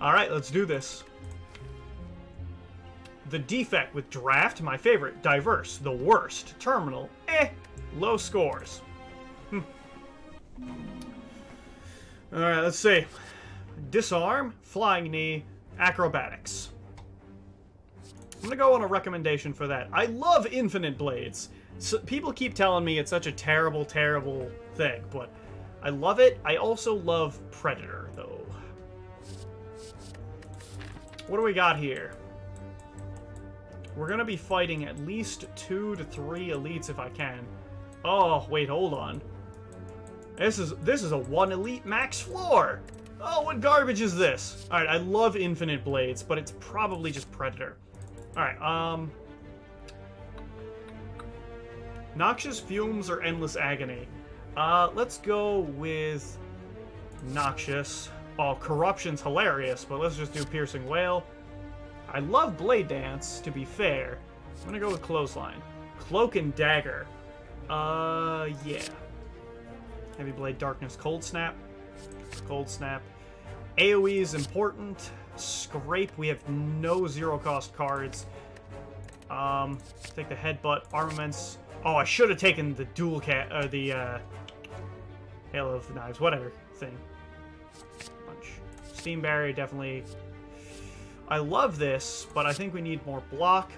Alright, let's do this. The defect with draft, my favorite. Diverse, the worst. Terminal, low scores. Alright, let's see. Disarm, flying knee, acrobatics. I'm gonna go on a recommendation for that. I love infinite blades. So, people keep telling me it's such a terrible, terrible thing, but I love it. I also love Predator, though. What do we got here? We're gonna be fighting at least 2 to 3 elites if I can. Oh, wait, hold on. This is a 1 elite max floor. Oh, what garbage is this? Alright, I love infinite blades, but it's probably just Predator. Alright, noxious fumes or endless agony. Let's go with noxious. Oh, corruption's hilarious, but let's just do piercing wail. I love blade dance, to be fair. I'm gonna go with clothesline. Cloak and dagger. Yeah. Heavy blade darkness, cold snap. Cold snap. AoE is important. Scrape, we have no zero cost cards. Take the headbutt, armaments. Oh, I should have taken the dual the Hail of Knives, whatever thing. Punch. Steam barrier, definitely. I love this, but I think we need more block.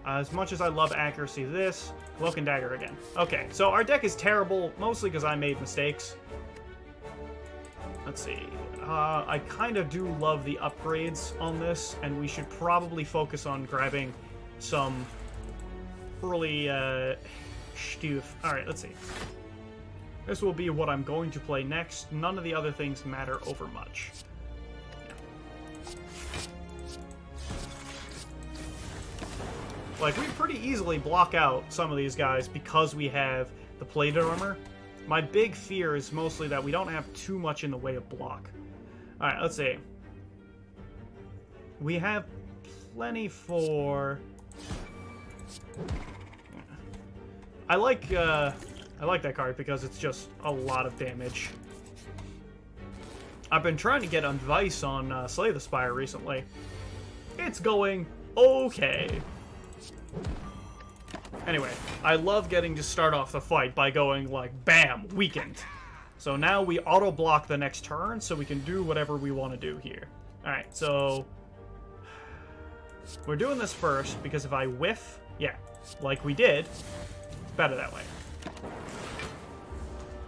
As much as I love accuracy, this cloak and dagger again. Okay, so our deck is terrible, mostly because I made mistakes. Let's see. I kind of do love the upgrades on this, and we should probably focus on grabbing some early stuff. Alright, let's see. This will be what I'm going to play next. None of the other things matter over much. Like, we pretty easily block out some of these guys because we have the plated armor. My big fear is mostly that we don't have too much in the way of block. Alright, let's see. We have plenty for... I like that card because it's just a lot of damage. I've been trying to get advice on Slay the Spire recently. It's going okay. Anyway, I love getting to start off the fight by going like, bam, weakened. So now we auto-block the next turn so we can do whatever we want to do here. Alright, so... we're doing this first because if I whiff, yeah, like we did, it's better that way.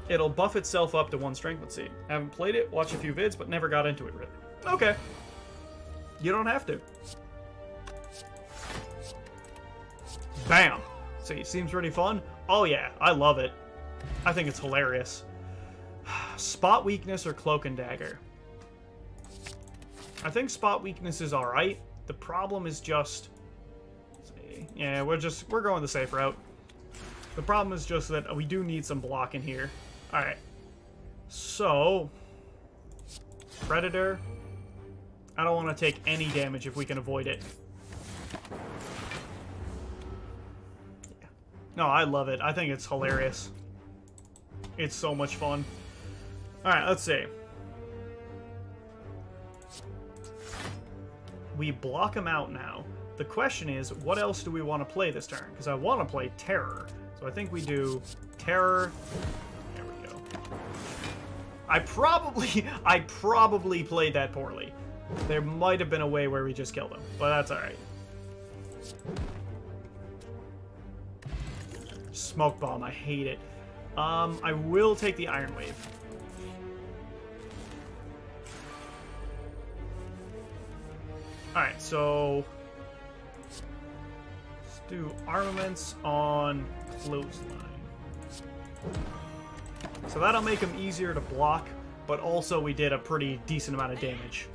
It'll buff itself up to 1 strength. Let's see. Haven't played it, watched a few vids, but never got into it really. Okay. You don't have to. Bam! See, seems pretty fun. Oh yeah, I love it. I think it's hilarious. Spot weakness or cloak and dagger. I think spot weakness is alright. The problem is just... let's see. Yeah, we're going the safe route. The problem is just that we do need some block in here. Alright. So... Predator. I don't want to take any damage if we can avoid it. Yeah. No, I love it. I think it's hilarious. It's so much fun. Alright, let's see. We block him out now. The question is, what else do we want to play this turn? Because I want to play Terror. So I think we do Terror. There we go. I probably played that poorly. There might have been a way where we just killed him, but that's alright. Smoke Bomb, I hate it. I will take the Iron Wave. Alright, so... let's do armaments on Clothesline. So that'll make him easier to block, but also we did a pretty decent amount of damage.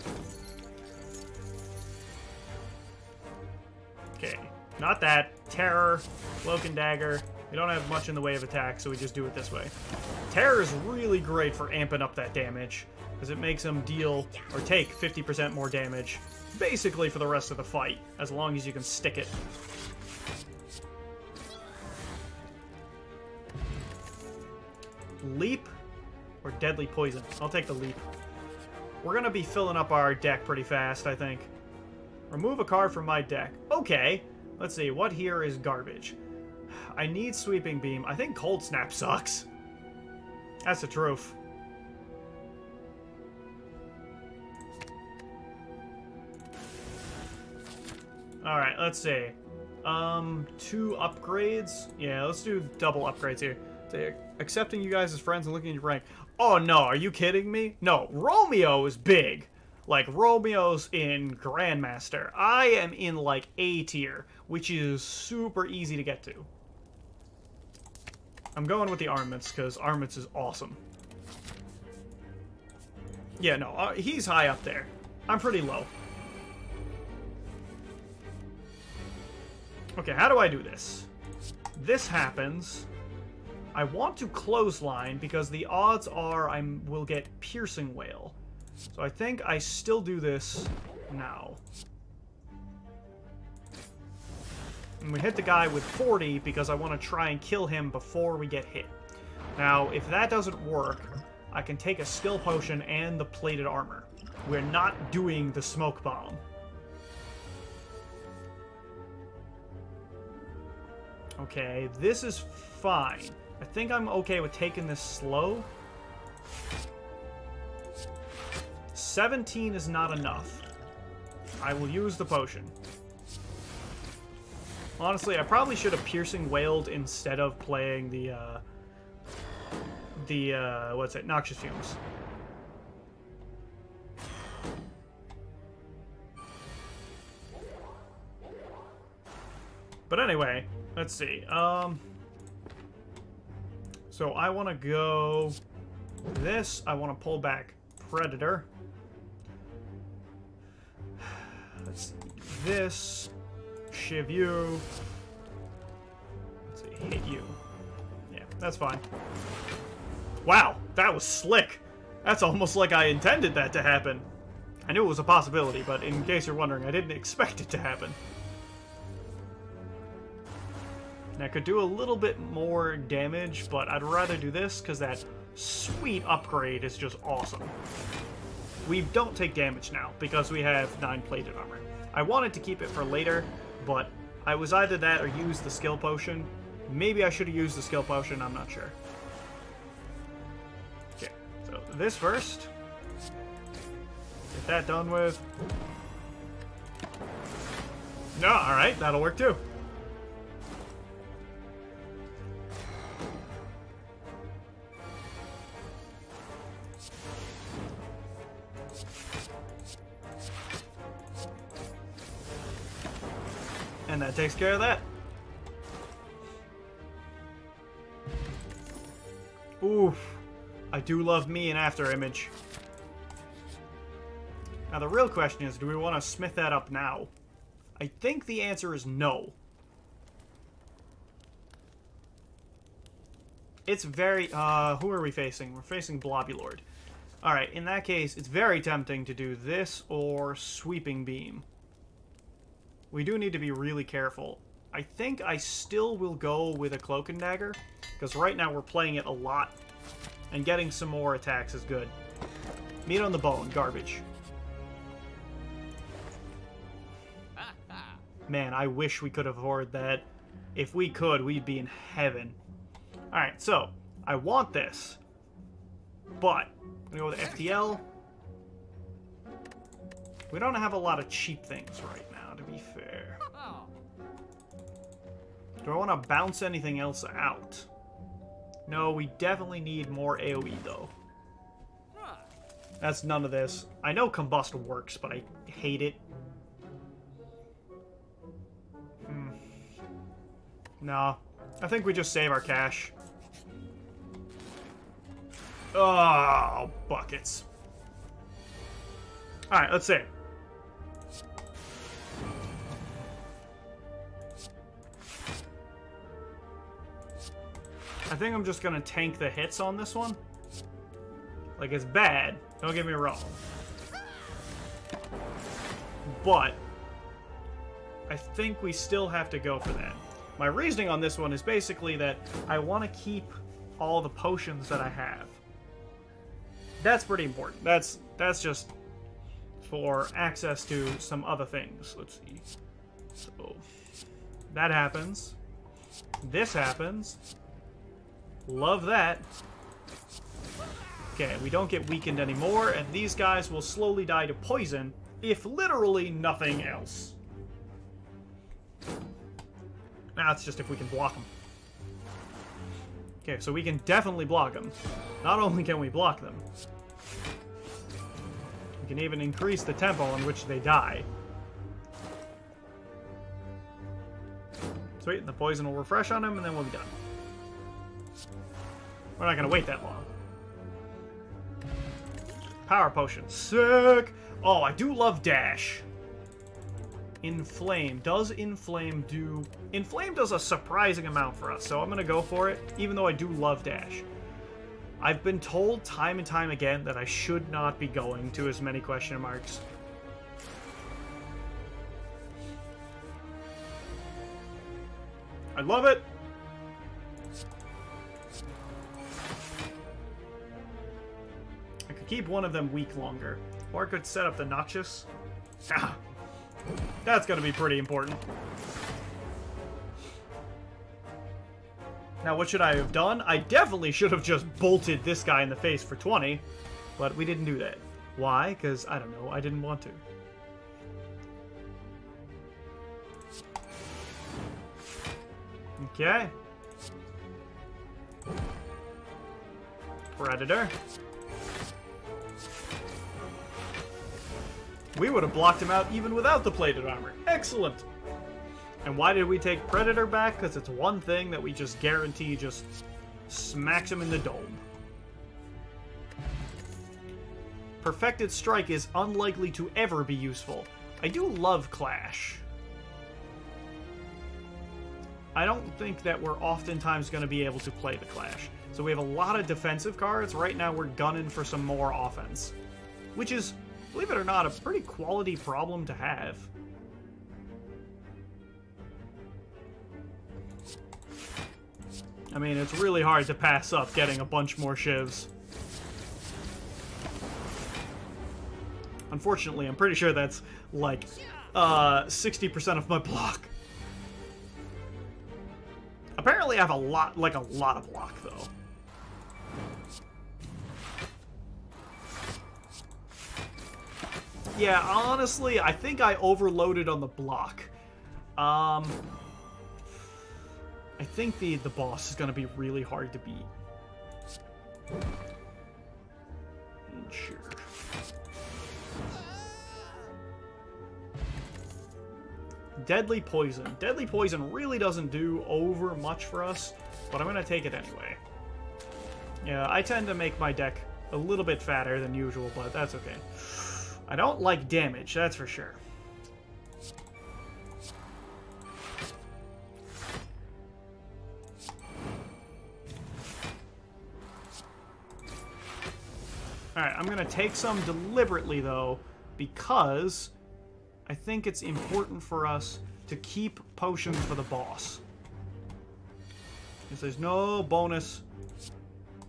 Okay, not that. Terror, Cloak and Dagger. We don't have much in the way of attack, so we just do it this way. Terror is really great for amping up that damage, because it makes him deal, or take, 50% more damage, basically for the rest of the fight, as long as you can stick it. Leap. Or deadly poison. I'll take the leap. We're going to be filling up our deck pretty fast, I think. Remove a card from my deck. Okay. Let's see. What here is garbage? I need Sweeping Beam. I think Cold Snap sucks. That's the truth. Alright, let's see. 2 upgrades? Yeah, let's do double upgrades here. So, accepting you guys as friends and looking at your rank. Oh no, are you kidding me? No, Romeo is big. Like, Romeo's in Grandmaster. I am in, like, A tier, which is super easy to get to. I'm going with the Armaments, because Armaments is awesome. Yeah, no, he's high up there. I'm pretty low. Okay, how do I do this? This happens. I want to clothesline because the odds are I will get Piercing Wail. So I think I still do this now. And we hit the guy with 40 because I want to try and kill him before we get hit. Now, if that doesn't work, I can take a skill potion and the plated armor. We're not doing the smoke bomb. Okay, this is fine. I think I'm okay with taking this slow. 17 is not enough. I will use the potion. Honestly, I probably should have Piercing Wailed instead of playing what's it? Noxious Fumes. But anyway, let's see. So I want to go this. I want to pull back Predator. Let's see. This. Shiv you. Let's see. Hit you. Yeah, that's fine. Wow, that was slick. That's almost like I intended that to happen. I knew it was a possibility, but in case you're wondering, I didn't expect it to happen. And I could do a little bit more damage, but I'd rather do this because that sweet upgrade is just awesome. We don't take damage now because we have 9 plated armor. I wanted to keep it for later, but I was either that or use the skill potion. Maybe I should have used the skill potion, I'm not sure. Okay, so this first. Get that done with. No, alright, that'll work too. And that takes care of that. Oof. I do love me an after image. Now the real question is, do we want to smith that up now? I think the answer is no. It's very... who are we facing? We're facing Blobulord. Alright, in that case, it's very tempting to do this or Sweeping Beam. We do need to be really careful. I think I still will go with a Cloak and Dagger, because right now we're playing it a lot, and getting some more attacks is good. Meat on the bone, garbage. Man, I wish we could afford that. If we could, we'd be in heaven. Alright, so, I want this, but I'm going to go with FTL. We don't have a lot of cheap things right now, to be fair. Do I want to bounce anything else out? No, we definitely need more AoE, though. That's none of this. I know Combust works, but I hate it. No. I think we just save our cash. Oh, buckets. Alright, let's see. I think I'm just gonna tank the hits on this one. Like, it's bad, don't get me wrong. But I think we still have to go for that. My reasoning on this one is basically that I want to keep all the potions that I have. That's pretty important. That's just for access to some other things. Let's see. So that happens. This happens. Love that. Okay, we don't get weakened anymore, and these guys will slowly die to poison, if literally nothing else. That's just if we can block them. Okay, so we can definitely block them. Not only can we block them, we can even increase the tempo in which they die. Sweet, the poison will refresh on him, and then we'll be done. We're not going to wait that long. Power potion. Sick! Oh, I do love dash. Inflame. Does Inflame do... Inflame does a surprising amount for us, so I'm going to go for it, even though I do love dash. I've been told time and time again that I should not be going to as many question marks. I love it! I could keep one of them weak longer. Or I could set up the Noxious. Ah, that's gonna be pretty important. Now, what should I have done? I definitely should have just bolted this guy in the face for 20, but we didn't do that. Why? Because, I don't know, I didn't want to. Okay. Predator. We would have blocked him out even without the plated armor. Excellent! And why did we take Predator back? Because it's one thing that we just guarantee just smacks him in the dome. Perfected Strike is unlikely to ever be useful. I do love Clash. I don't think that we're oftentimes going to be able to play the Clash. So we have a lot of defensive cards. Right now we're gunning for some more offense. Which is, believe it or not, a pretty quality problem to have. I mean, it's really hard to pass up getting a bunch more shivs. Unfortunately, I'm pretty sure that's like 60% of my block. Apparently I have a lot of block, though. Yeah, honestly, I think I overloaded on the block. I think the boss is going to be really hard to beat. Sure. Deadly Poison. Deadly Poison really doesn't do over much for us, but I'm going to take it anyway. Yeah, I tend to make my deck a little bit fatter than usual, but that's okay. I don't like damage, that's for sure. Alright, I'm going to take some deliberately, though, because I think it's important for us to keep potions for the boss. Because there's no bonus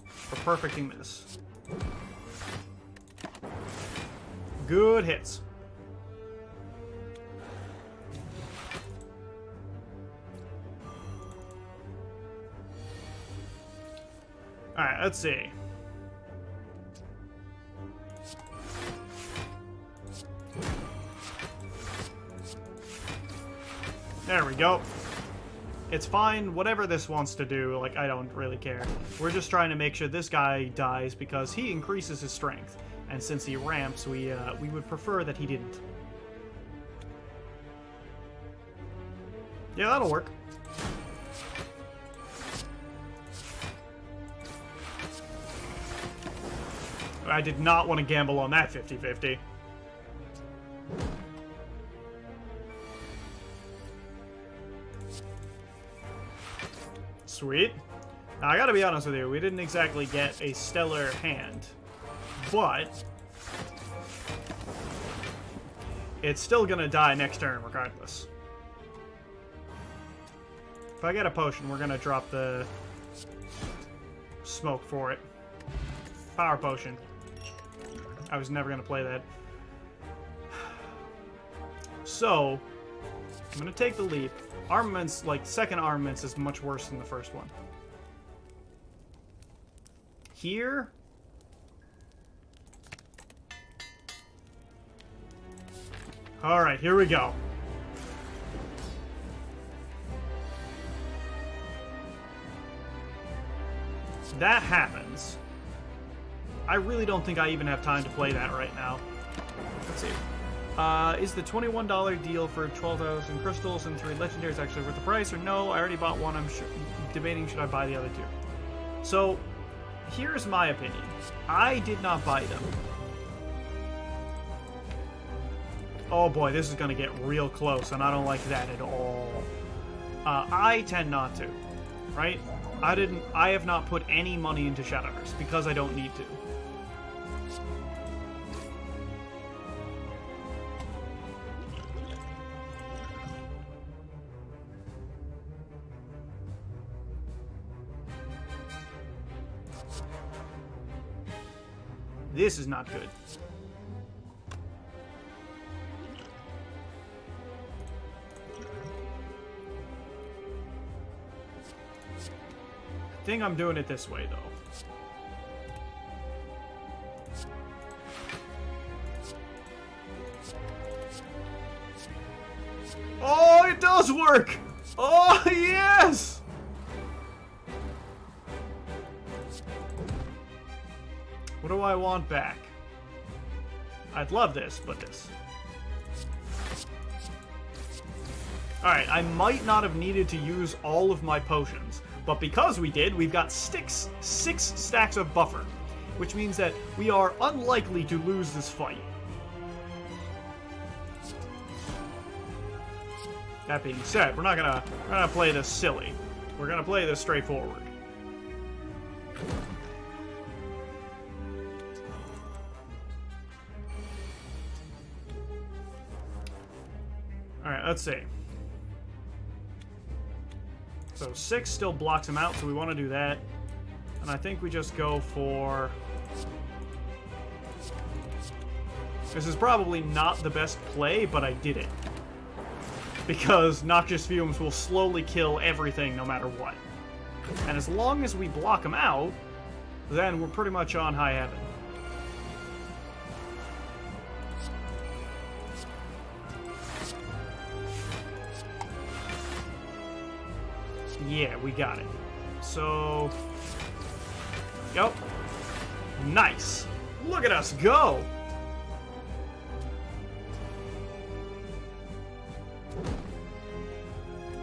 for perfecting this. Good hits. Alright, let's see. There we go. It's fine, whatever this wants to do, like, I don't really care. We're just trying to make sure this guy dies because he increases his strength. And since he ramps, we would prefer that he didn't. Yeah, that'll work. I did not want to gamble on that 50-50. Sweet. Now, I gotta be honest with you, we didn't exactly get a stellar hand, but it's still gonna die next turn regardless. If I get a potion, we're gonna drop the smoke for it. Power potion. I was never going to play that. So, I'm going to take the leap. Armaments, like, second armaments is much worse than the first one. Here... Alright, here we go. That happens. I really don't think I even have time to play that right now. Let's see. Is the $21 deal for 12,000 crystals and 3 legendaries actually worth the price? Or no, I already bought one. I'm debating should I buy the other 2. So, here's my opinion. I did not buy them. Oh boy, this is going to get real close, and I don't like that at all. I tend not to, right? I have not put any money into Shadowverse because I don't need to. This is not good. I think I'm doing it this way, though. Oh, it does work! Oh, yes! What do I want back? I'd love this, but this. Alright, I might not have needed to use all of my potions. But because we did, we've got 6 stacks of buffer, which means that we are unlikely to lose this fight. That being said, we're not gonna play this silly. We're gonna play this straightforward. All right, let's see. So 6 still blocks him out, so we want to do that. And I think we just go for... This is probably not the best play, but I did it. Because Noxious Fumes will slowly kill everything no matter what. And as long as we block him out, then we're pretty much on high heaven. Yeah, we got it. So... Yep. Nice! Look at us go!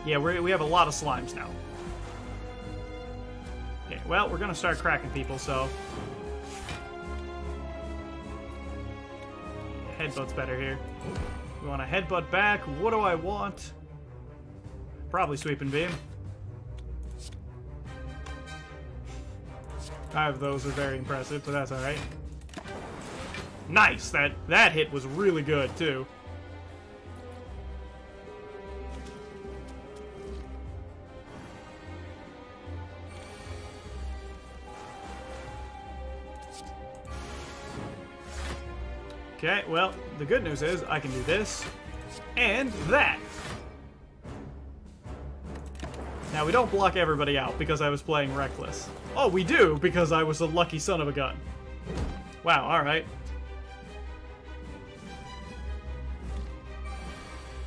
Yeah, we have a lot of slimes now. Okay, well, we're gonna start cracking people, so... Headbutt's better here. We want a headbutt back. What do I want? Probably sweeping beam. 5 of those are very impressive, but that's alright. Nice! That hit was really good, too. Okay, well, the good news is I can do this and that. Now, we don't block everybody out because I was playing Reckless. Oh, we do, because I was a lucky son of a gun. Wow, alright.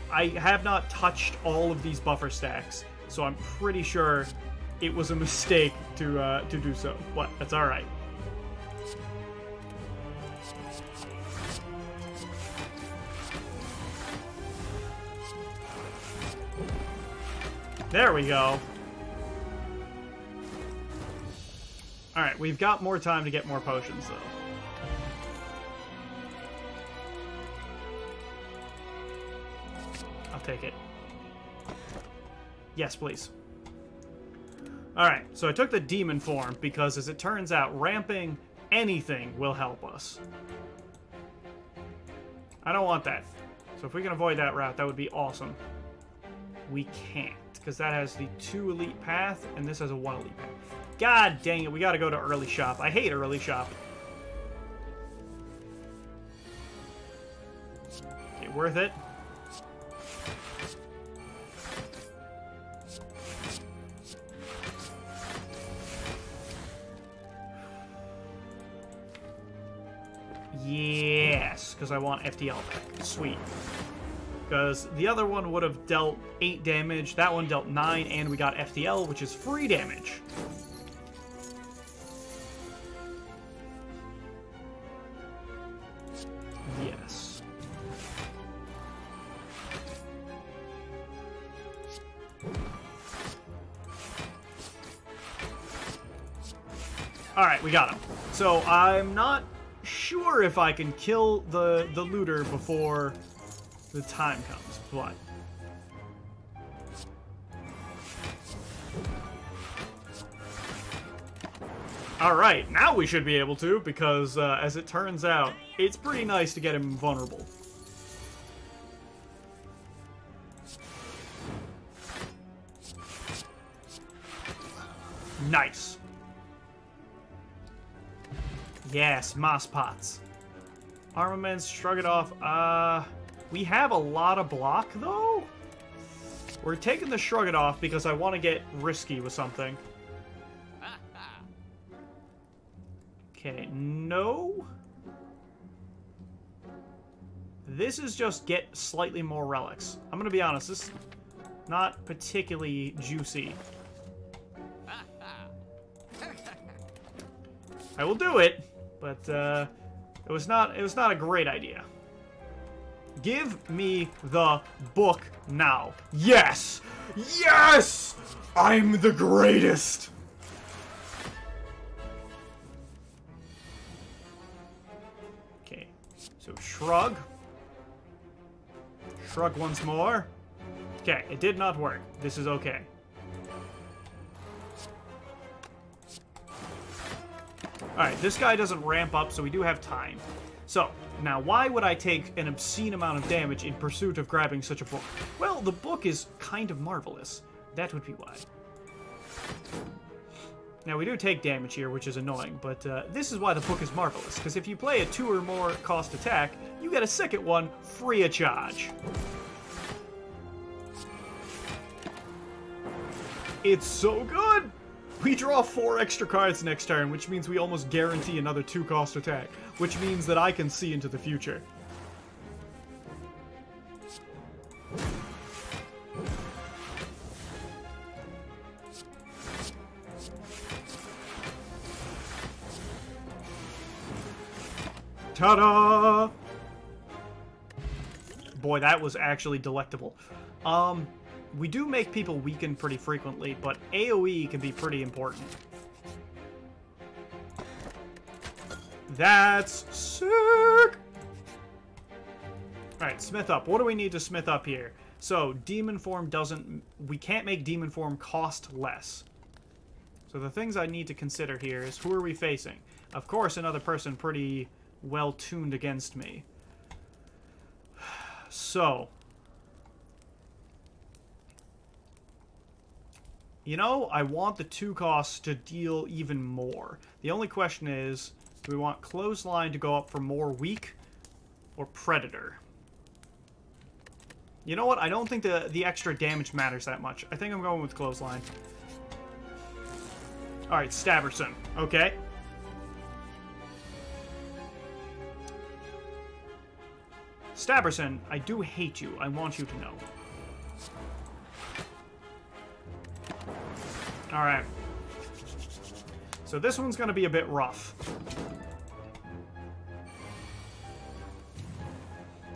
I have not touched all of these buffer stacks, so I'm pretty sure it was a mistake to do so. But that's alright. There we go. Alright, we've got more time to get more potions, though. I'll take it. Yes, please. Alright, so I took the demon form because, as it turns out, ramping anything will help us. I don't want that. So if we can avoid that route, that would be awesome. We can't, because that has the 2 elite path, and this has a 1 elite path. God dang it, we gotta go to early shop. I hate early shop. Okay, worth it. Yes, because I want FTL back. Sweet. Because the other one would have dealt 8 damage, that one dealt 9, and we got FTL, which is free damage. Yes. Alright, we got him. So, I'm not sure if I can kill the looter before the time comes, but... Alright, now we should be able to, because as it turns out, it's pretty nice to get him vulnerable. Nice. Yes, moss pots. Armaments, shrug it off. We have a lot of block, though? We're taking the shrug it off because I want to get risky with something. Okay, no. This is just get slightly more relics. I'm gonna be honest, this is not particularly juicy. I will do it, but it was not a great idea. Give me the book now. Yes! Yes! I'm the greatest! Okay, so shrug. Shrug once more. Okay, it did not work. This is okay. Alright, this guy doesn't ramp up, so we do have time. So, now why would I take an obscene amount of damage in pursuit of grabbing such a book? Well, the book is kind of marvelous. That would be why. Now, we do take damage here, which is annoying, but this is why the book is marvelous, because if you play a 2 or more cost attack, you get a second one free of charge. It's so good! We draw 4 extra cards next turn, which means we almost guarantee another 2 cost attack, which means that I can see into the future. Ta-da! Boy, that was actually delectable. We do make people weaken pretty frequently, but AoE can be pretty important. That's sick! Alright, smith up. What do we need to smith up here? So, demon form doesn't... We can't make demon form cost less. So the things I need to consider here is, who are we facing? Of course, another person pretty well tuned against me. So... You know, I want the 2 costs to deal even more. The only question is, do we want Clothesline to go up for more weak or Predator? You know what? I don't think the extra damage matters that much. I think I'm going with Clothesline. Alright, Staverson. Okay. Staverson, I do hate you. I want you to know. Alright. So this one's going to be a bit rough.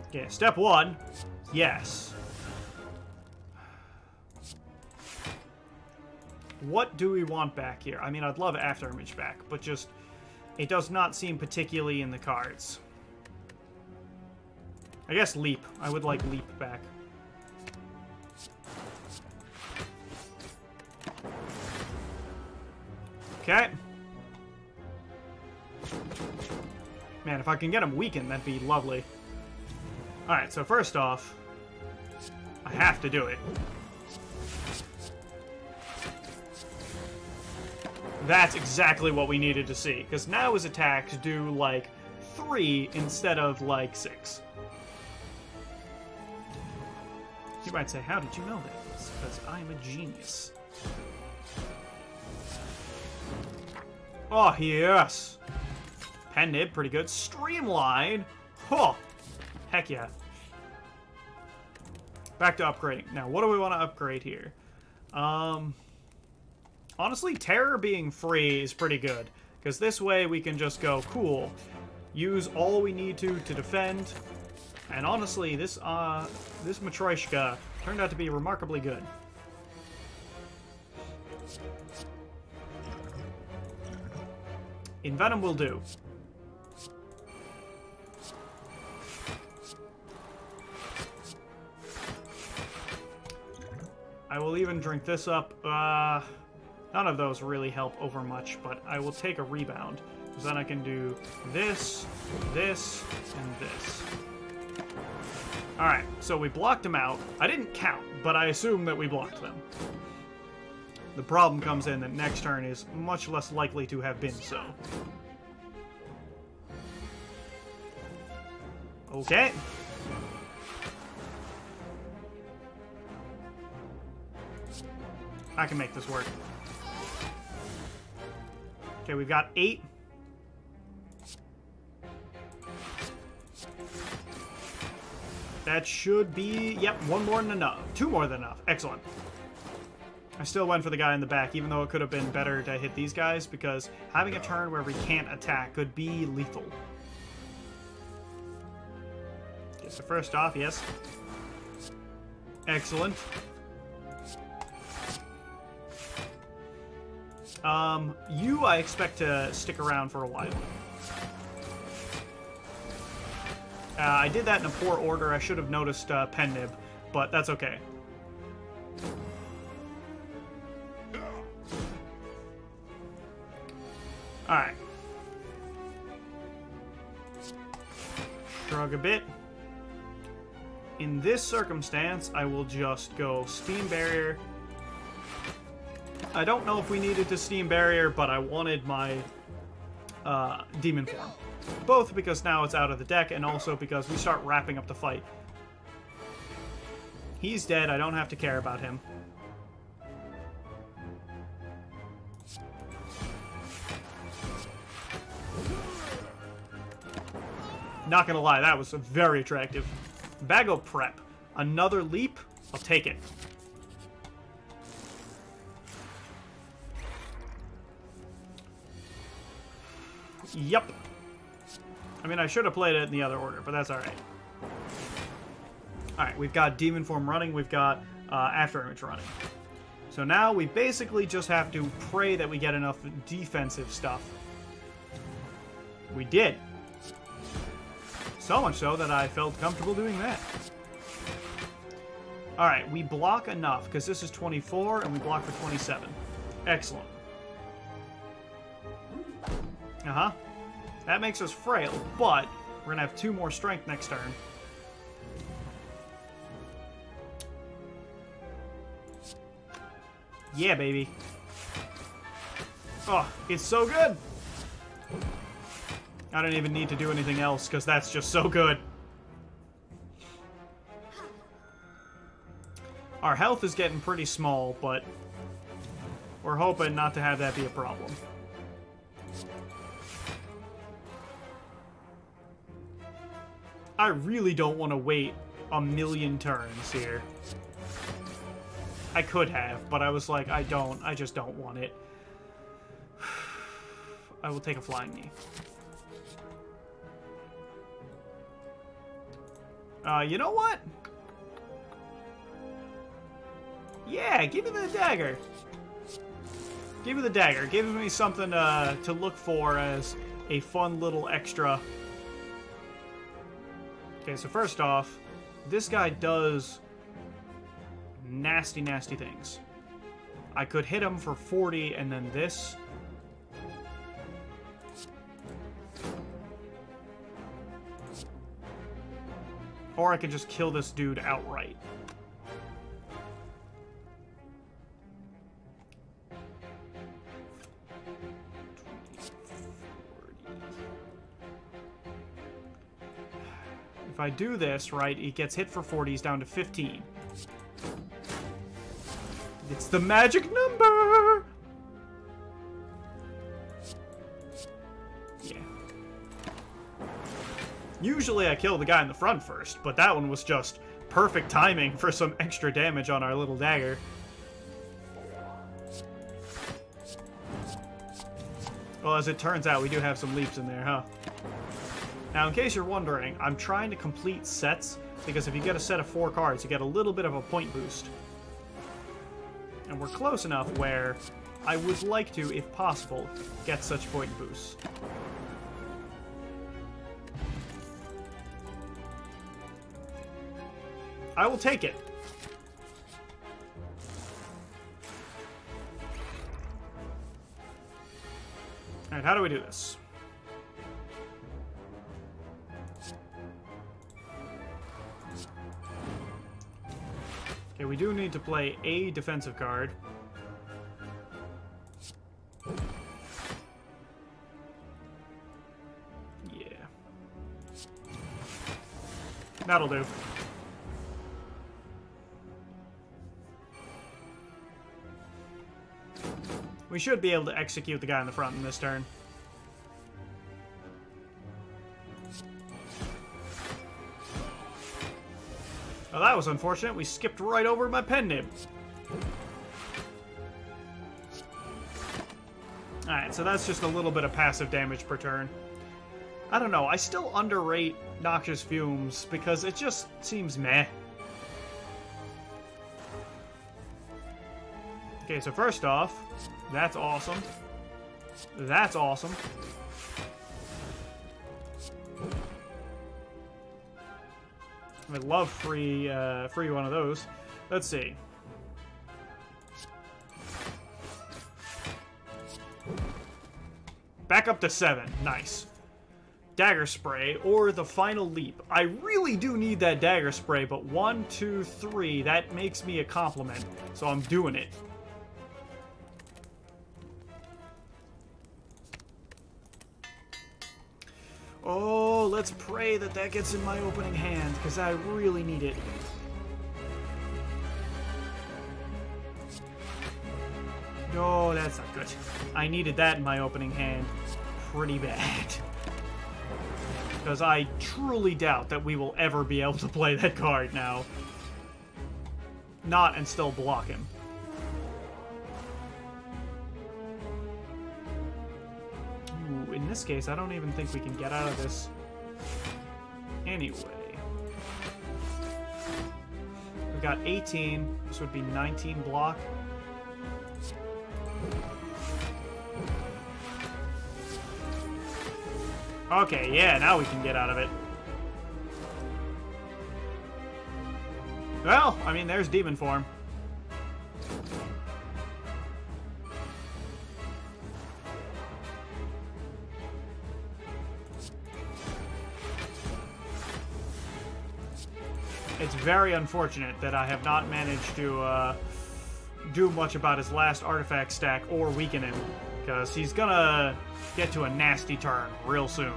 Okay, step 1. Yes. What do we want back here? I mean, I'd love Afterimage back, but just... It does not seem particularly in the cards. I guess Leap. I would like Leap back. Okay. Man, if I can get him weakened, that'd be lovely. Alright, so first off, I have to do it. That's exactly what we needed to see, because now his attacks do, like, 3 instead of, like, 6. You might say, how did you know that? It's because I'm a genius. Oh, yes! Pen nib, pretty good. Streamline! Huh! Heck yeah. Back to upgrading. Now, what do we want to upgrade here? Honestly, Terror being free is pretty good. Because this way we can just go, cool, use all we need to defend. And honestly, this Matryoshka turned out to be remarkably good. Envenom will do. I will even drink this up. None of those really help over much, but I will take a rebound. Because then I can do this, this, and this. Alright, so we blocked them out. I didn't count, but I assume that we blocked them. The problem comes in that next turn is much less likely to have been so. Okay. I can make this work. Okay, we've got 8. That should be, yep, 1 more than enough. 2 more than enough. Excellent. I still went for the guy in the back, even though it could have been better to hit these guys, because having a turn where we can't attack could be lethal. Okay, so first off, yes. Excellent. You, I expect to stick around for a while. I did that in a poor order. I should have noticed Pen Nib, but that's okay. Alright. Shrug a bit. In this circumstance, I will just go Steam Barrier. I don't know if we needed to Steam Barrier, but I wanted my Demon Form. Both because now it's out of the deck, and also because we start wrapping up the fight. He's dead, I don't have to care about him. Not gonna lie, that was very attractive. Bago Prep. Another leap? I'll take it. Yep. I mean, I should have played it in the other order, but that's alright. Alright, we've got Demon Form running, we've got Afterimage running. So now we basically just have to pray that we get enough defensive stuff. We did. So much so that I felt comfortable doing that. Alright, we block enough, because this is 24, and we block for 27. Excellent. Uh-huh. That makes us frail, but we're gonna have 2 more strength next turn. Yeah, baby. Oh, it's so good! I don't even need to do anything else, because that's just so good. Our health is getting pretty small, but we're hoping not to have that be a problem. I really don't want to wait a million turns here. I could have, but I was like, I just don't want it. I will take a Flying Knee. You know what? Yeah, give me the dagger. Give me the dagger. It gives me something to look for as a fun little extra. Okay, so first off, this guy does nasty, nasty things. I could hit him for 40 and then this. Or I could just kill this dude outright. If I do this, right, he gets hit for 40, he's down to 15. It's the magic number! Yeah. Usually I kill the guy in the front first, but that one was just perfect timing for some extra damage on our little dagger. Well, as it turns out, we do have some leaps in there, huh? Now, in case you're wondering, I'm trying to complete sets, because if you get a set of 4 cards, you get a little bit of a point boost. And we're close enough where I would like to, if possible, get such point boosts. I will take it. Alright, how do we do this? Okay, we do need to play a defensive card. Yeah. That'll do. We should be able to execute the guy in the front in this turn. Oh, that was unfortunate. We skipped right over my pen nib. Alright, so that's just a little bit of passive damage per turn. I don't know. I still underrate Noxious Fumes because it just seems meh. Okay, so first off, that's awesome. That's awesome. I love free one of those. Let's see. Back up to 7. Nice. Dagger Spray or the Final Leap. I really do need that Dagger Spray, but 1, 2, 3, that makes me a compliment. So I'm doing it. Oh, let's pray that that gets in my opening hand, because I really need it. No, that's not good. I needed that in my opening hand pretty bad. Because I truly doubt that we will ever be able to play that card now. Not and still block him. In this case, I don't even think we can get out of this anyway. We've got 18. This would be 19 block. Okay, yeah, now we can get out of it. Well, I mean, there's Demon Form. It's very unfortunate that I have not managed to do much about his last artifact stack or weaken him, because he's gonna get to a nasty turn real soon.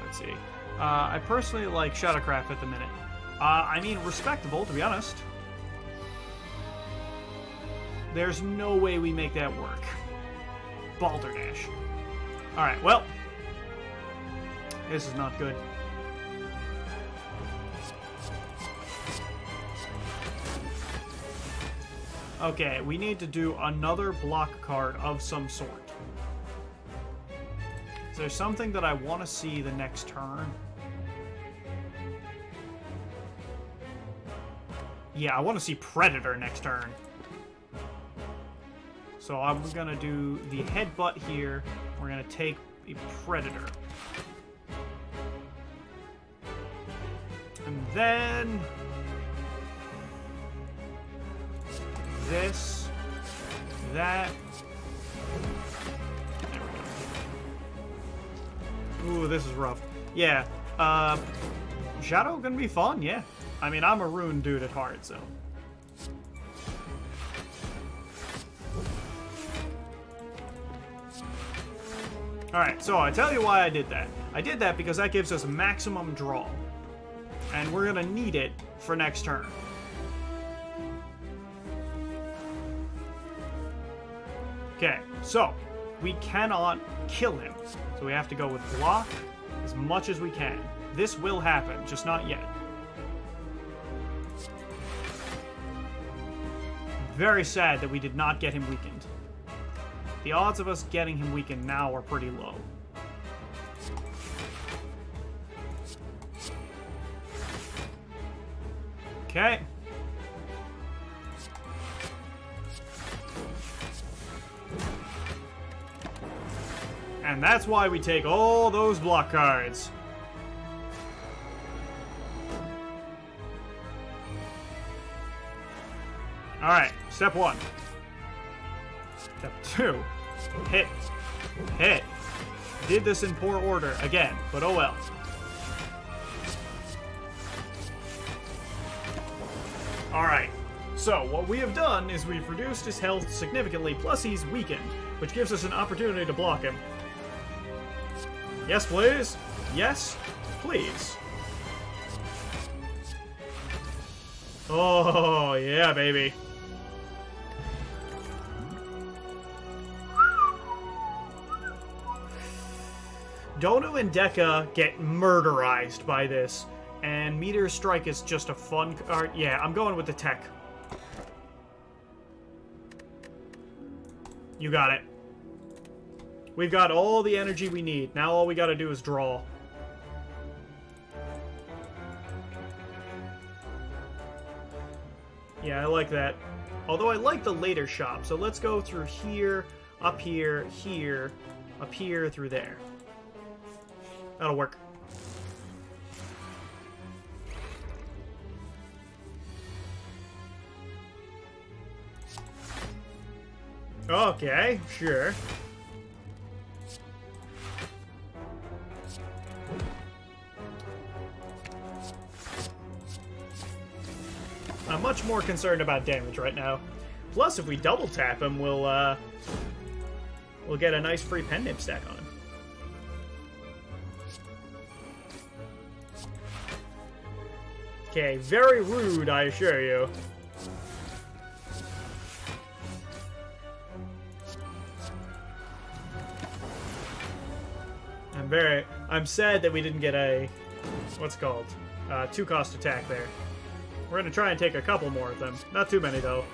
Let's see. I personally like Shadowcraft at the minute. I mean, respectable, to be honest. There's no way we make that work. Balderdash. Alright, well. This is not good. Okay, we need to do another block card of some sort. Is there something that I want to see the next turn? Yeah, I want to see Predator next turn. So I'm gonna do the headbutt here. We're gonna take a Predator. And then this, that. There we go. Ooh, this is rough. Yeah, Shadow gonna be fun, yeah. I mean, I'm a rune dude at heart, so. Alright, so I tell you why I did that. I did that because that gives us maximum draw. And we're gonna need it for next turn. Okay, so we cannot kill him. So we have to go with block as much as we can. This will happen, just not yet. Very sad that we did not get him weakened. The odds of us getting him weakened now are pretty low. Okay. And that's why we take all those block cards. Alright, step 1. Step 2. Hit. Hit. Did this in poor order again, but oh well. Alright, so what we have done is we've reduced his health significantly, plus he's weakened, which gives us an opportunity to block him. Yes, please. Yes, please. Oh, yeah, baby. Donu and Deka get murderized by this, and Meteor Strike is just a fun card. Yeah, I'm going with the tech. You got it. We've got all the energy we need. Now all we gotta do is draw. Yeah, I like that. Although I like the later shop, so let's go through here, up here, here, up here, through there. That'll work. Okay, sure. I'm much more concerned about damage right now. Plus, if we double tap him, we'll get a nice free pendant stack on him. Okay, very rude, I assure you. I'm sad that we didn't get a, what's it called, 2-cost attack there. We're gonna try and take a couple more of them. Not too many, though.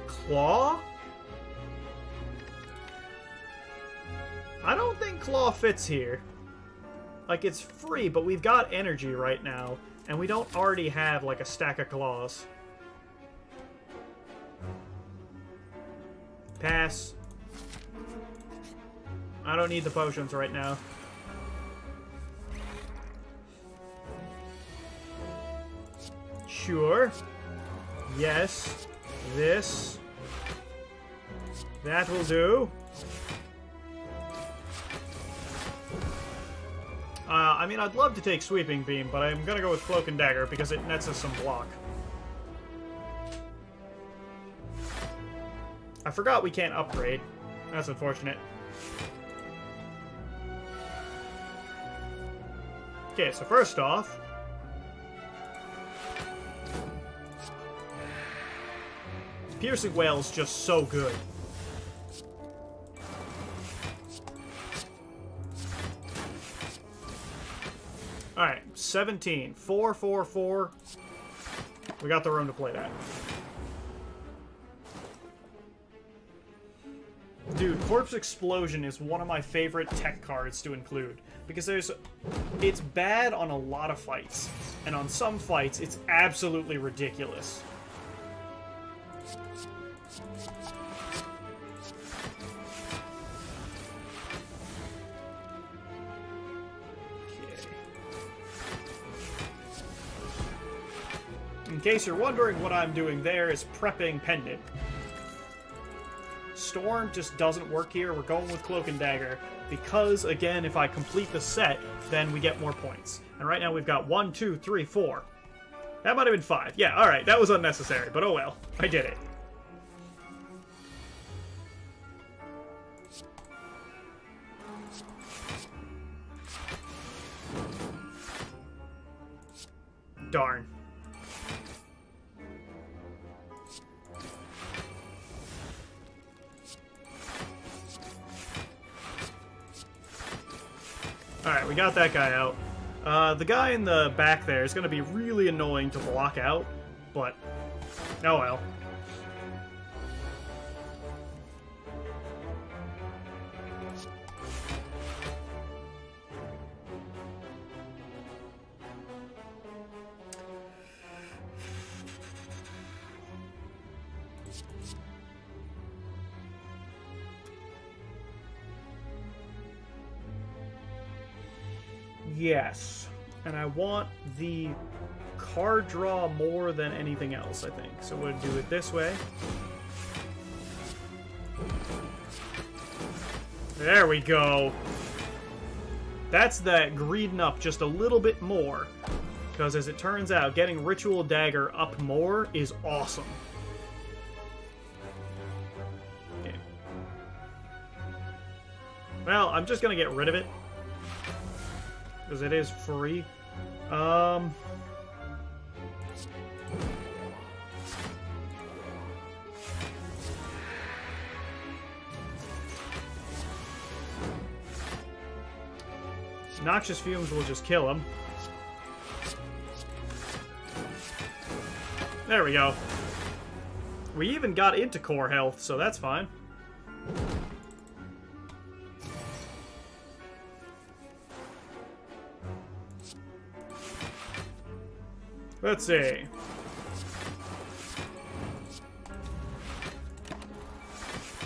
Claw? I don't think Claw fits here. Like, it's free, but we've got energy right now, and we don't already have, like, a stack of claws. Pass. I don't need the potions right now. Sure. Yes. This. That will do. I mean, I'd love to take Sweeping Beam, but I'm gonna go with Cloak and Dagger because it nets us some block. I forgot we can't upgrade. That's unfortunate. Okay, so first off... Piercing Wail's just so good. Alright, 17. 4, 4, 4. We got the room to play that. Dude, Corpse Explosion is one of my favorite tech cards to include. Because it's bad on a lot of fights. And on some fights, it's absolutely ridiculous. In case you're wondering, what I'm doing there is prepping Pendant. Storm just doesn't work here. We're going with Cloak and Dagger because, again, if I complete the set, then we get more points. And right now we've got 1, 2, 3, 4. That might have been 5. Yeah, alright, that was unnecessary, but oh well. I did it. Darn. Alright, we got that guy out. The guy in the back there is going to be really annoying to block out, but oh well. Yes, and I want the card draw more than anything else, I think. So we'll do it this way. There we go. That's that greeding up just a little bit more. Because as it turns out, getting Ritual Dagger up more is awesome. Okay. Well, I'm just going to get rid of it. Because it is free. Noxious Fumes will just kill him. There we go. We even got into core health, so that's fine. Let's see.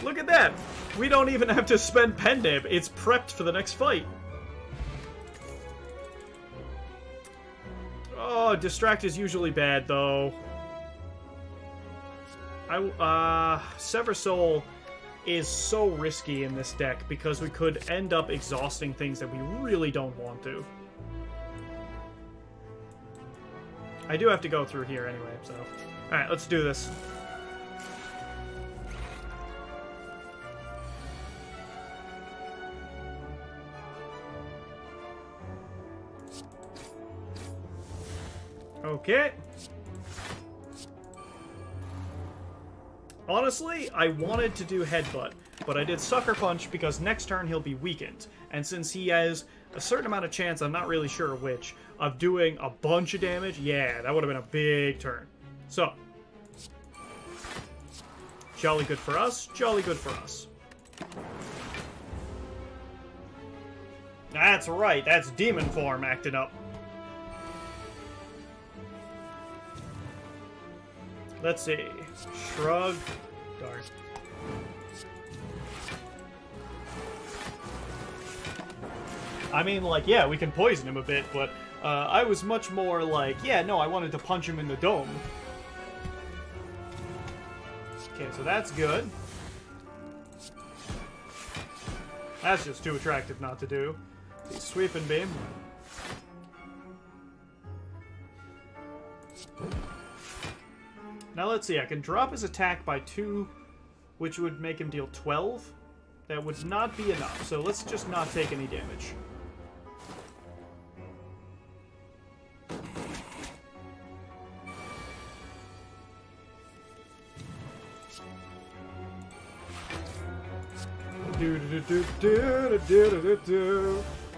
Look at that! We don't even have to spend pen nib. It's prepped for the next fight. Oh, distract is usually bad though. Sever Soul is so risky in this deck because we could end up exhausting things that we really don't want to. I do have to go through here anyway, so... Alright, let's do this. Okay. Honestly, I wanted to do Headbutt, but I did Sucker Punch because next turn he'll be weakened. And since he has a certain amount of chance, I'm not really sure which, of doing a bunch of damage, yeah, that would have been a big turn. So, jolly good for us, jolly good for us. That's right, that's demon form acting up. Let's see. Shrug. Darn. I mean, like, yeah, we can poison him a bit, but I was much more like, yeah, no, I wanted to punch him in the dome. Okay, so that's good. That's just too attractive not to do. See, Sweeping Beam. Now let's see, I can drop his attack by 2, which would make him deal 12. That would not be enough, so let's just not take any damage.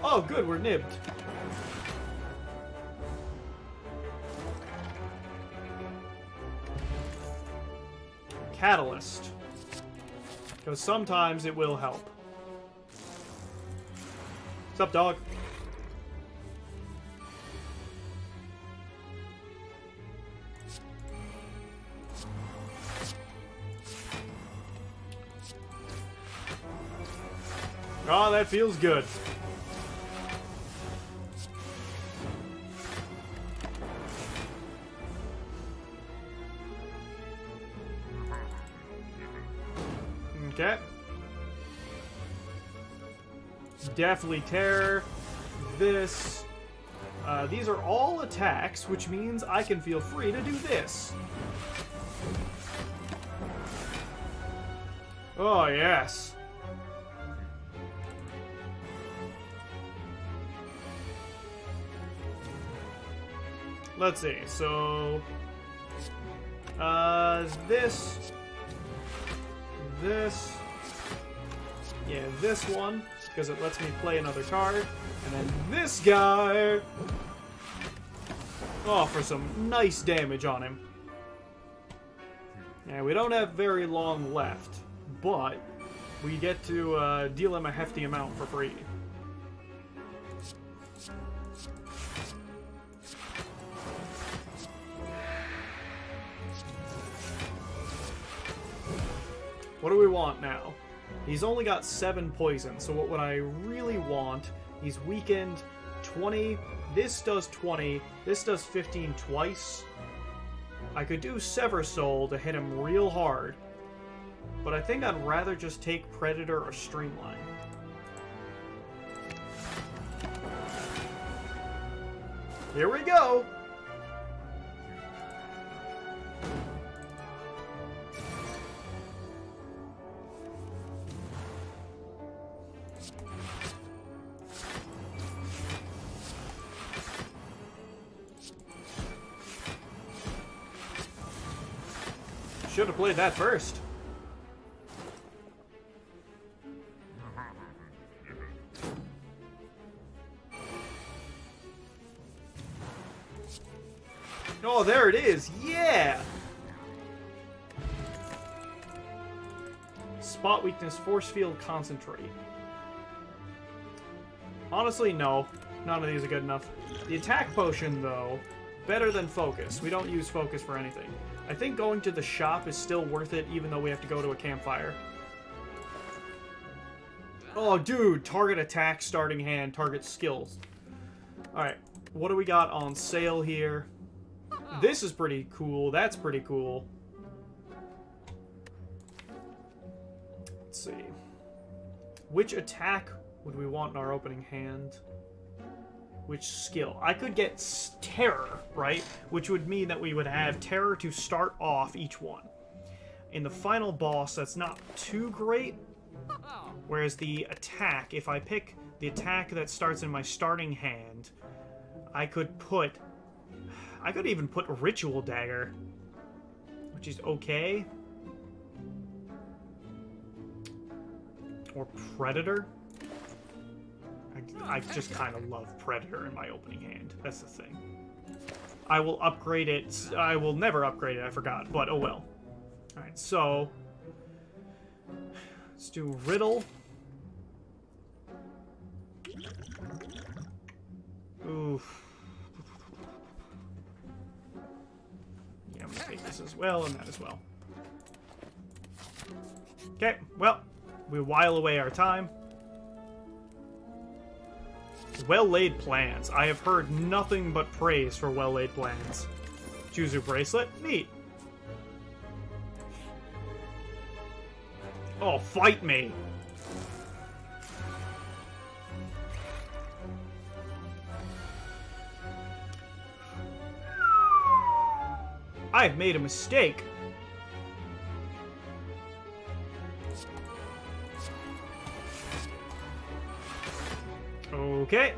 Oh, good, we're nibbed. Catalyst. Because sometimes it will help. What's up, dog? Oh, that feels good. Okay. Definitely Terror. This. These are all attacks, which means I can feel free to do this. Oh, yes. let's see. So, this, yeah, this one, because it lets me play another card, and then this guy, oh, for some nice damage on him. Yeah, we don't have very long left, but we get to deal him a hefty amount for free. What do we want now? He's only got 7 poison, so what would I really want? He's weakened 20. This does 20. This does 15 twice. I could do Sever Soul to hit him real hard, but I think I'd rather just take Predator or Streamline. Here we go! Should have played that first. Oh, there it is. Yeah! Spot weakness, force field, concentrate. Honestly, no. None of these are good enough. The attack potion, though, better than focus. We don't use focus for anything. I think going to the shop is still worth it, even though we have to go to a campfire. Oh, dude! Target attack, starting hand, target skills. Alright, what do we got on sale here? This is pretty cool. That's pretty cool. Let's see. Which attack would we want in our opening hand? Which skill? I could get Terror, right? Which would mean that we would have Terror to start off each one. In the final boss, that's not too great. Whereas the attack, if I pick the attack that starts in my starting hand, I could even put Ritual Dagger, which is okay. Or Predator. I just kind of love Predator in my opening hand. That's the thing. I will upgrade it. I will never upgrade it, I forgot, but oh well. Alright, so let's do Riddle. Oof. Yeah, I'm gonna take this as well, and that as well. Okay, well, we while away our time. Well-laid plans. I have heard nothing but praise for well-laid plans. Juzu bracelet? Neat. Oh, fight me! I've made a mistake. Okay.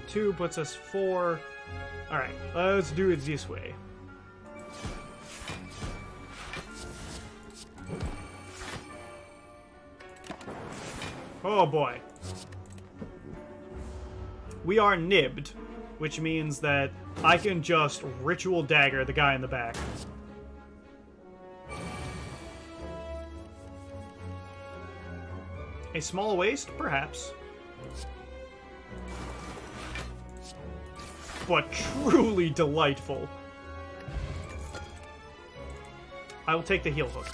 2 puts us 4. Alright, let's do it this way. Oh boy. We are nibbed, which means that I can just Ritual Dagger the guy in the back. A small waste? Perhaps. But truly delightful. I will take the heal hook.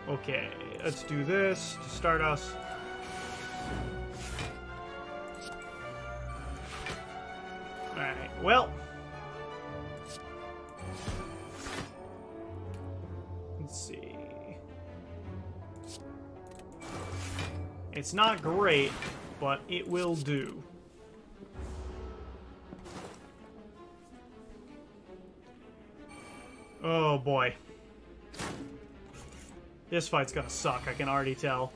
Okay, let's do this to start us. Alright, well. Let's see. It's not great, but it will do. Oh boy. This fight's gonna suck, I can already tell.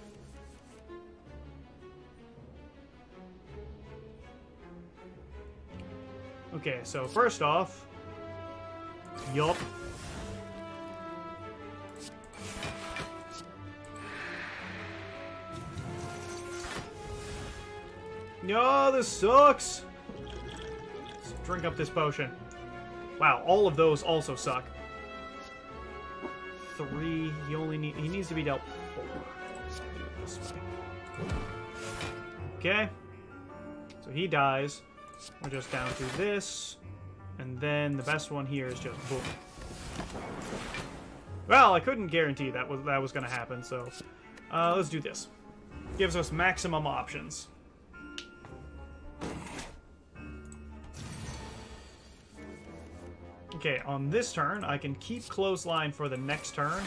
Okay, so first off... Yup. No, this sucks! Let's drink up this potion. Wow, all of those also suck. 3, he needs to be dealt 4. Let's do it this way. Okay. So he dies. We're just down to this. And then the best one here is just boom. Well, I couldn't guarantee that was going to happen, so let's do this. Gives us maximum options. Okay, on this turn, I can keep clothesline for the next turn.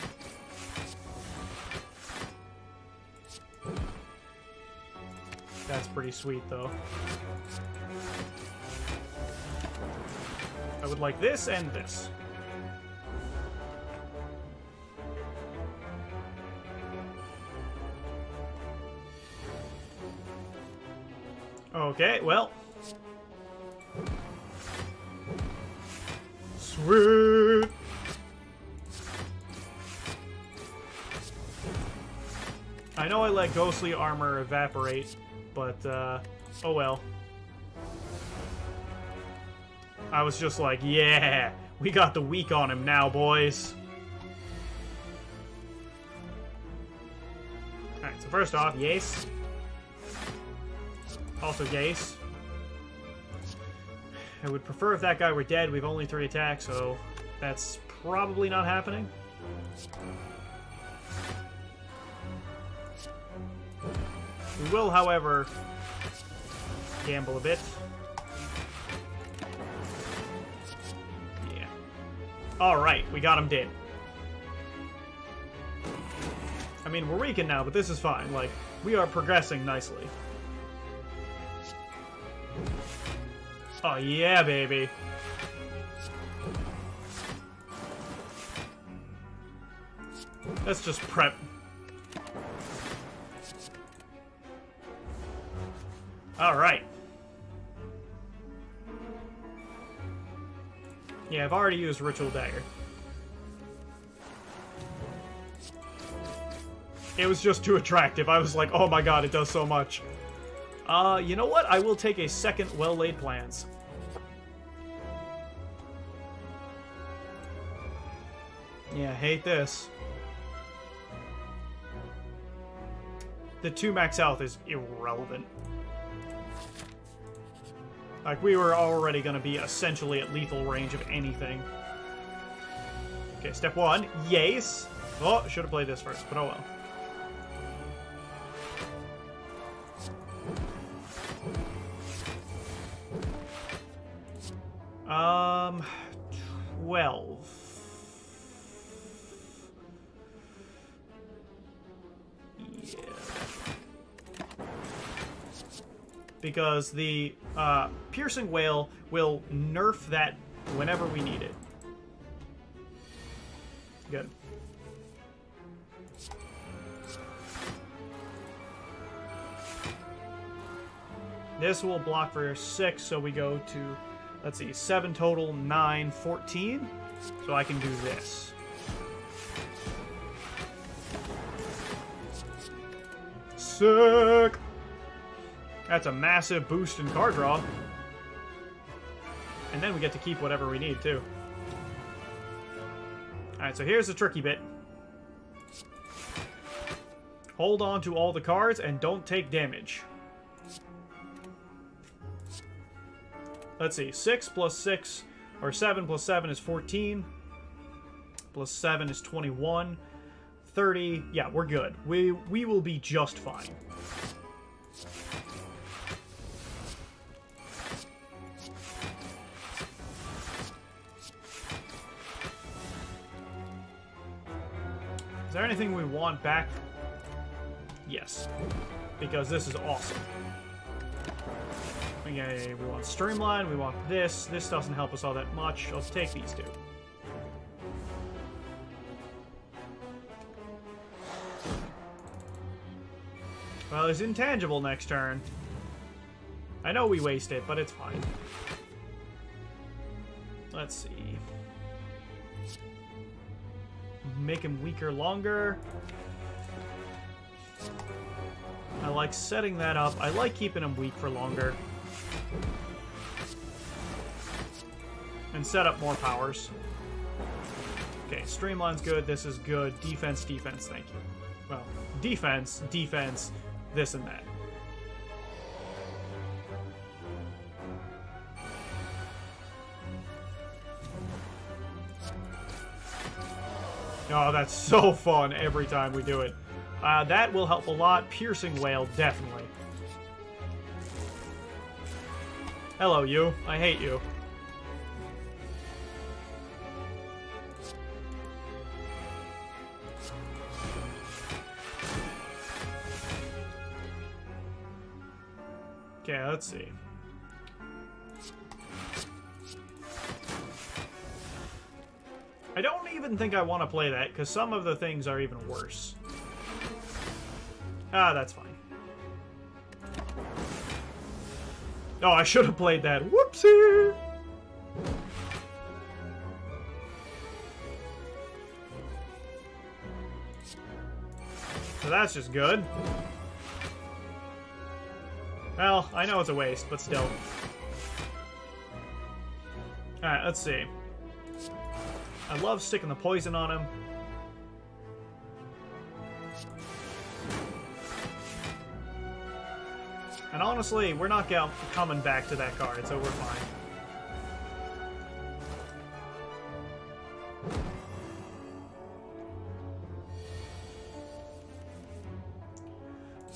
That's pretty sweet, though. I would like this and this. Okay, well. Sweet! I know I let ghostly armor evaporate, but, oh well. I was just like, yeah, we got the weak on him now, boys. Alright, so first off, Yace. Also Yace. I would prefer if that guy were dead. We've only 3 attacks, so that's probably not happening. We will, however, gamble a bit. Yeah. Alright, we got him dead. I mean, we're weakened now, but this is fine. Like, we are progressing nicely. Oh, yeah, baby. Let's just prep. Alright. Yeah, I've already used Ritual Dagger. It was just too attractive. I was like, oh my god, it does so much. You know what? I will take a second Well-Laid Plans. Yeah, hate this. The 2 max health is irrelevant. Like, we were already going to be essentially at lethal range of anything. Okay, step 1. Yes! Oh, should have played this first, but oh well. 12. Yeah. Because the Piercing Wail will nerf that whenever we need it. Good. This will block for 6, so we go to, let's see, 7 total, 9, 14. So I can do this. Sick! That's a massive boost in card draw. And then we get to keep whatever we need, too. Alright, so here's the tricky bit. Hold on to all the cards and don't take damage. Let's see, 6 plus 6, or 7 plus 7 is 14. Plus 7 is 21. 30, yeah, we're good. We will be just fine. Is there anything we want back? Yes. Because this is awesome. Okay, we want Streamline, we want this. This doesn't help us all that much. Let's take these 2. Well, he's intangible next turn. I know we waste it, but it's fine. Let's see. Make him weaker longer. I like setting that up. I like keeping him weak for longer. And set up more powers. Okay, Streamline's good. This is good. Defense, defense, thank you. Well, defense, defense, this and that. Oh, that's so fun every time we do it. That will help a lot. Piercing Wail, definitely. Hello, you. I hate you. Okay, let's see. I don't even think I want to play that, because some of the things are even worse. Ah, that's fine. Oh, I should have played that. Whoopsie! So that's just good. Well, I know it's a waste, but still. Alright, let's see. I love sticking the poison on him. And honestly, we're not coming back to that card, so we're fine.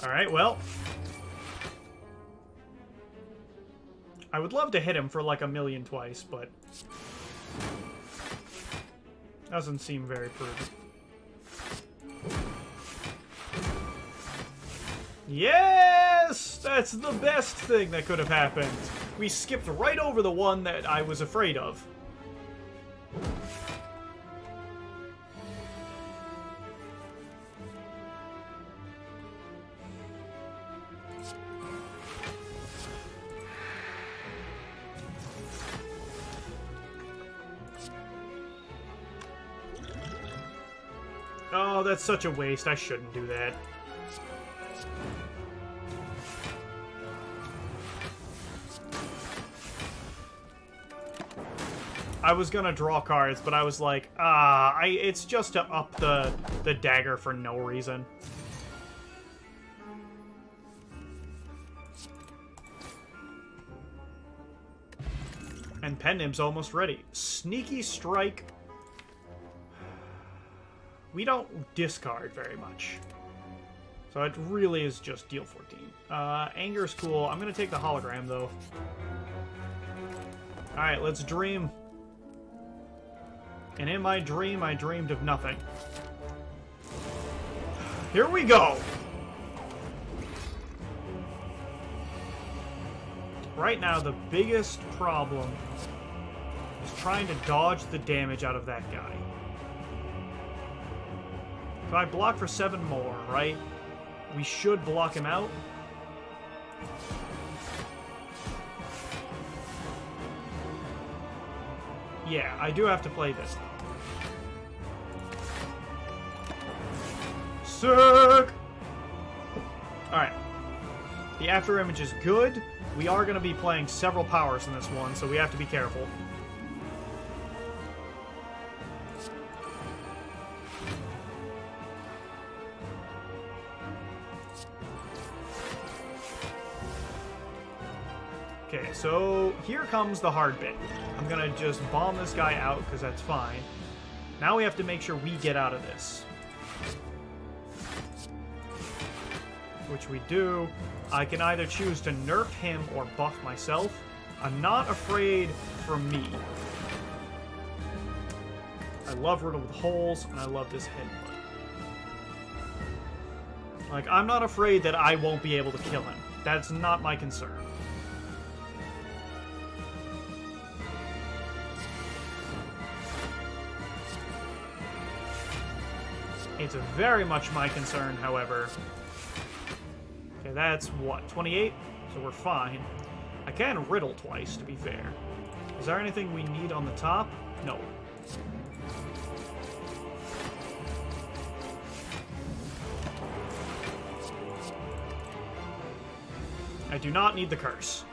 Alright, well. I would love to hit him for like 1,000,000 twice, but doesn't seem very prudent. Yes! That's the best thing that could have happened. We skipped right over the one that I was afraid of. Oh, that's such a waste. I shouldn't do that. I was gonna draw cards, but I was like, it's just to up the dagger for no reason. And Pendim's almost ready. Sneaky Strike. We don't discard very much. So it really is just deal 14. Anger is cool. I'm going to take the hologram, though. Alright, let's dream. And in my dream, I dreamed of nothing. Here we go! Right now, the biggest problem is trying to dodge the damage out of that guy. So I block for 7 more, right? We should block him out. Yeah, I do have to play this. Sick! Alright. The after image is good. We are going to be playing several powers in this one, so we have to be careful. Okay, so here comes the hard bit. I'm gonna just bomb this guy out, because that's fine. Now we have to make sure we get out of this. Which we do. I can either choose to nerf him or buff myself. I'm not afraid for me. I love Riddle with Holes, and I love this headbutt. Like, I'm not afraid that I won't be able to kill him. That's not my concern. It's very much my concern, however, Okay, that's what, 28? So we're fine. I can riddle twice, to be fair. Is there anything we need on the top? No. I do not need the curse.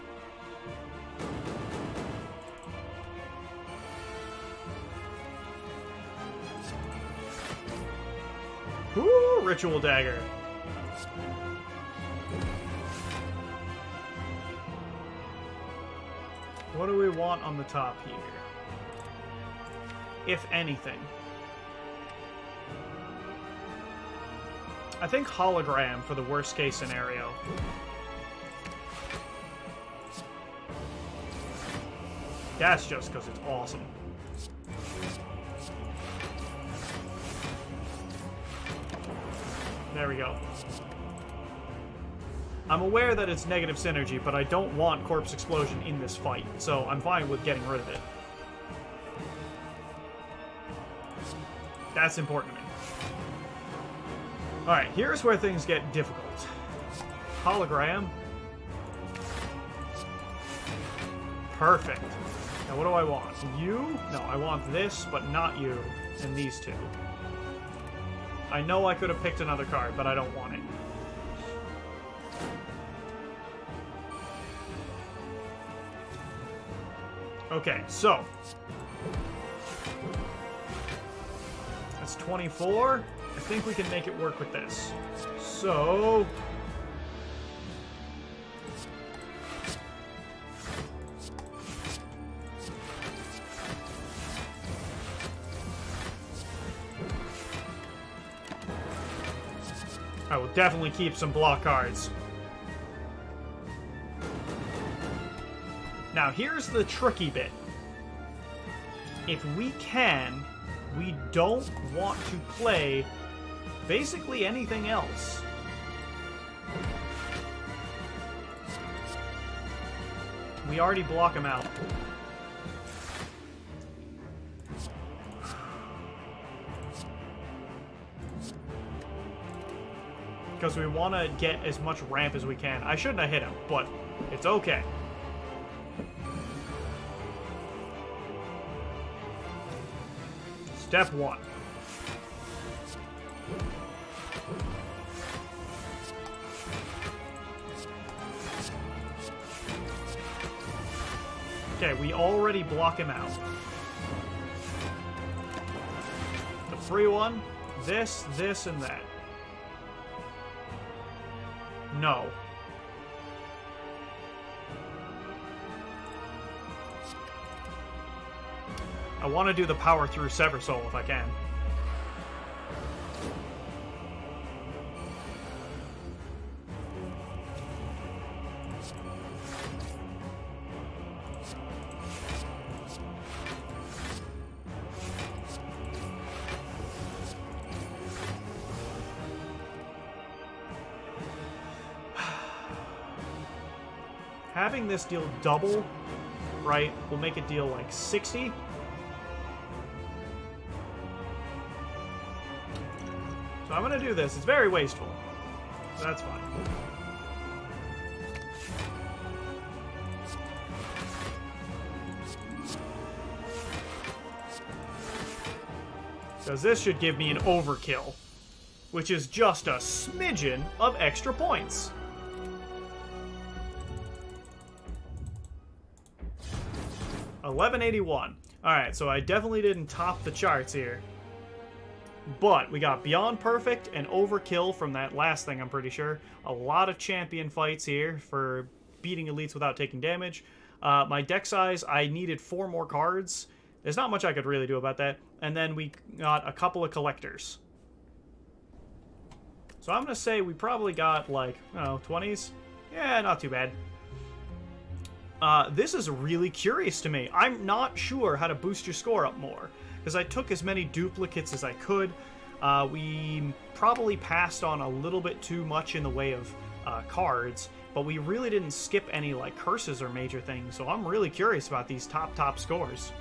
Ooh, ritual dagger. What do we want on the top here? If anything. I think hologram for the worst case scenario. That's just because it's awesome. There we go. I'm aware that it's negative synergy, but I don't want Corpse Explosion in this fight, so I'm fine with getting rid of it. That's important to me. Alright, here's where things get difficult. Hologram. Perfect. Now what do I want? You? No, I want this, but not you. And these two. I know I could have picked another card, but I don't want it. Okay, so. That's 24. I think we can make it work with this. So. I will definitely keep some block cards. Now, here's the tricky bit. If we can, we don't want to play basically anything else. We already block him out. Because we want to get as much ramp as we can. I shouldn't have hit him, but it's okay. Step 1. Okay, we already block him out. The free one, this, and that. No. I want to do the power through Sever Soul if I can. Having this deal double, right, will make it deal like 60. So I'm going to do this. It's very wasteful. So that's fine. Because this should give me an overkill, which is just a smidgen of extra points. $11.81. Alright, so I definitely didn't top the charts here. But we got Beyond Perfect and Overkill from that last thing, I'm pretty sure. A lot of champion fights here for beating elites without taking damage. My deck size, I needed 4 more cards. There's not much I could really do about that. And then we got a couple of collectors. So I'm going to say we probably got, like, I don't know, 20s? Yeah, not too bad. This is really curious to me. I'm not sure how to boost your score up more, because I took as many duplicates as I could. We probably passed on a little bit too much in the way of cards, but we really didn't skip any like curses or major things, so I'm really curious about these top scores.